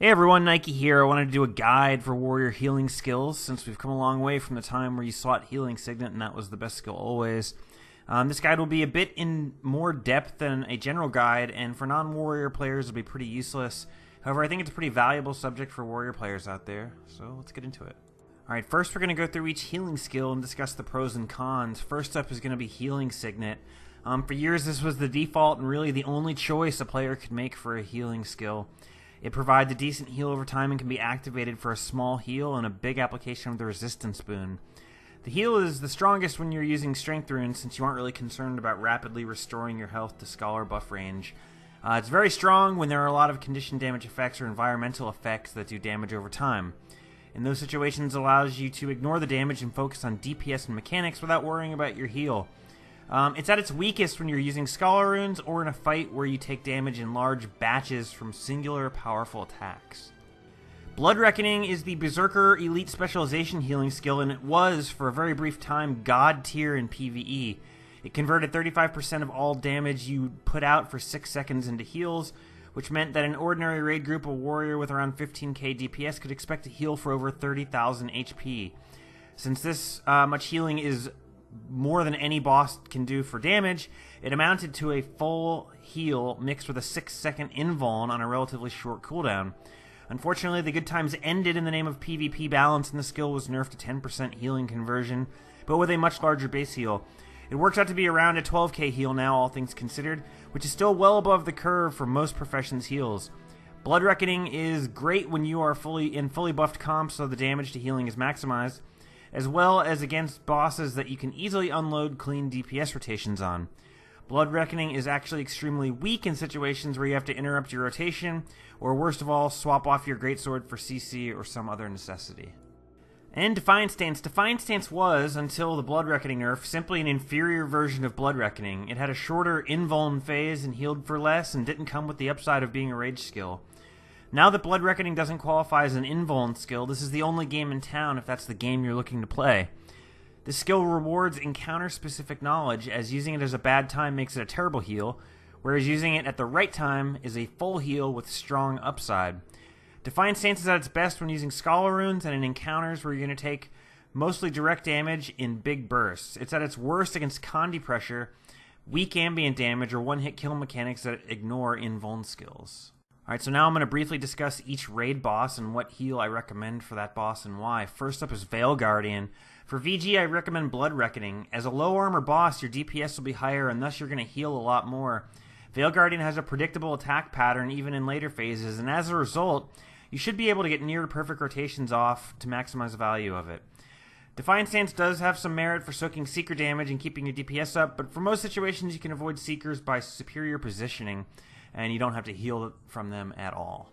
Hey everyone, Nike here. I wanted to do a guide for warrior healing skills since we've come a long way from the time where you sought healing Cygnet and that was the best skill always. This guide will be a bit in more depth than a general guide, and for non-warrior players it'll be pretty useless. However, I think it's a pretty valuable subject for warrior players out there, so let's get into it. Alright, first we're going to go through each healing skill and discuss the pros and cons. First up is going to be healing Cygnet. For years this was the default and really the only choice a player could make for a healing skill. It provides a decent heal over time and can be activated for a small heal and a big application of the resistance boon. The heal is the strongest when you're using strength runes since you aren't really concerned about rapidly restoring your health to scholar buff range. It's very strong when there are a lot of condition damage effects or environmental effects that do damage over time. In those situations, it allows you to ignore the damage and focus on DPS and mechanics without worrying about your heal. It's at its weakest when you're using Scholar Runes or in a fight where you take damage in large batches from singular powerful attacks. Blood Reckoning is the Berserker Elite Specialization healing skill, and it was, for a very brief time, God tier in PvE. It converted 35% of all damage you put out for 6 seconds into heals, which meant that an ordinary raid group of warrior with around 15k DPS could expect to heal for over 30,000 HP. Since this much healing is more than any boss can do for damage, it amounted to a full heal mixed with a 6-second invuln on a relatively short cooldown. Unfortunately, the good times ended in the name of PvP balance and the skill was nerfed to 10% healing conversion, but with a much larger base heal. It works out to be around a 12k heal now, all things considered, which is still well above the curve for most professions' heals. Blood Reckoning is great when you are fully buffed comps, so the damage to healing is maximized, as well as against bosses that you can easily unload clean DPS rotations on. Blood Reckoning is actually extremely weak in situations where you have to interrupt your rotation, or worst of all, swap off your greatsword for CC or some other necessity. And Defiant Stance. Defiant Stance was, until the Blood Reckoning nerf, simply an inferior version of Blood Reckoning. It had a shorter invuln phase and healed for less, and didn't come with the upside of being a rage skill. Now that Blood Reckoning doesn't qualify as an invuln skill, this is the only game in town if that's the game you're looking to play. This skill rewards encounter-specific knowledge, as using it as a bad time makes it a terrible heal, whereas using it at the right time is a full heal with strong upside. Defiant Stance is at its best when using Scholar Runes and in encounters where you're going to take mostly direct damage in big bursts. It's at its worst against Condi Pressure, weak ambient damage, or one-hit kill mechanics that ignore invuln skills. Alright, so now I'm going to briefly discuss each raid boss and what heal I recommend for that boss and why. First up is Veil Guardian. For VG, I recommend Blood Reckoning. As a low armor boss, your DPS will be higher and thus you're going to heal a lot more. Veil Guardian has a predictable attack pattern even in later phases, and as a result, you should be able to get near perfect rotations off to maximize the value of it. Defiant Stance does have some merit for soaking Seeker damage and keeping your DPS up, but for most situations you can avoid Seekers by superior positioning, and you don't have to heal from them at all.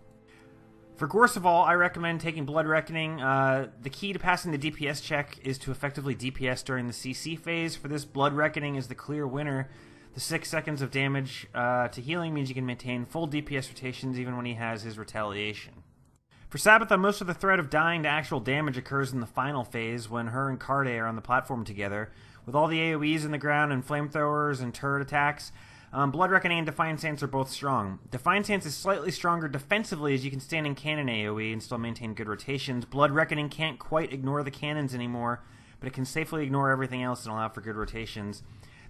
For Gorseval, I recommend taking Blood Reckoning. The key to passing the DPS check is to effectively DPS during the CC phase. For this, Blood Reckoning is the clear winner. The 6 seconds of damage to healing means you can maintain full DPS rotations even when he has his retaliation. For Sabbatha, most of the threat of dying to actual damage occurs in the final phase when her and Carde are on the platform together. With all the AoEs in the ground and flamethrowers and turret attacks, Blood Reckoning and Defiant Stance are both strong. Defiant Stance is slightly stronger defensively as you can stand in cannon AoE and still maintain good rotations. Blood Reckoning can't quite ignore the cannons anymore, but it can safely ignore everything else and allow for good rotations.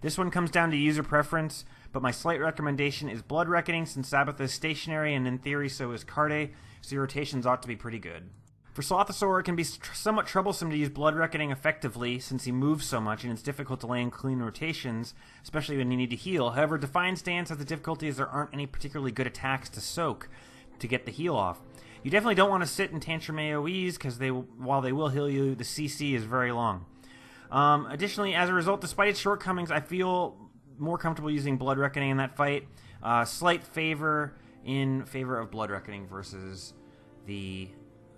This one comes down to user preference, but my slight recommendation is Blood Reckoning since Sabbatha is stationary and in theory so is Carde, so your rotations ought to be pretty good. For Slothosaur, it can be somewhat troublesome to use Blood Reckoning effectively since he moves so much and it's difficult to lay in clean rotations, especially when you need to heal. However, Defiant Stance has the difficulty as there aren't any particularly good attacks to soak to get the heal off. You definitely don't want to sit in Tantrum AoEs because while they will heal you, the CC is very long. Additionally, as a result, despite its shortcomings, I feel more comfortable using Blood Reckoning in that fight. Slight favor in favor of Blood Reckoning versus the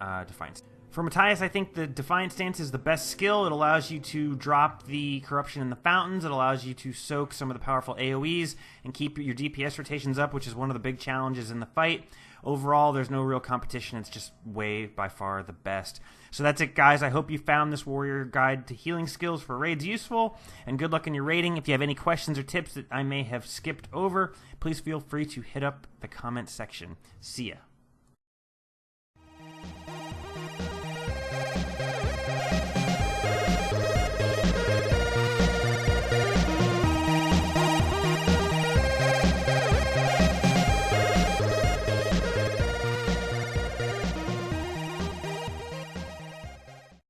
Defiant Stance. For Matthias, I think the Defiant Stance is the best skill. It allows you to drop the Corruption in the Fountains. It allows you to soak some of the powerful AoEs and keep your DPS rotations up, which is one of the big challenges in the fight. Overall, there's no real competition. It's just way, by far, the best. So that's it, guys. I hope you found this warrior guide to healing skills for raids useful, and good luck in your raiding. If you have any questions or tips that I may have skipped over, please feel free to hit up the comment section. See ya.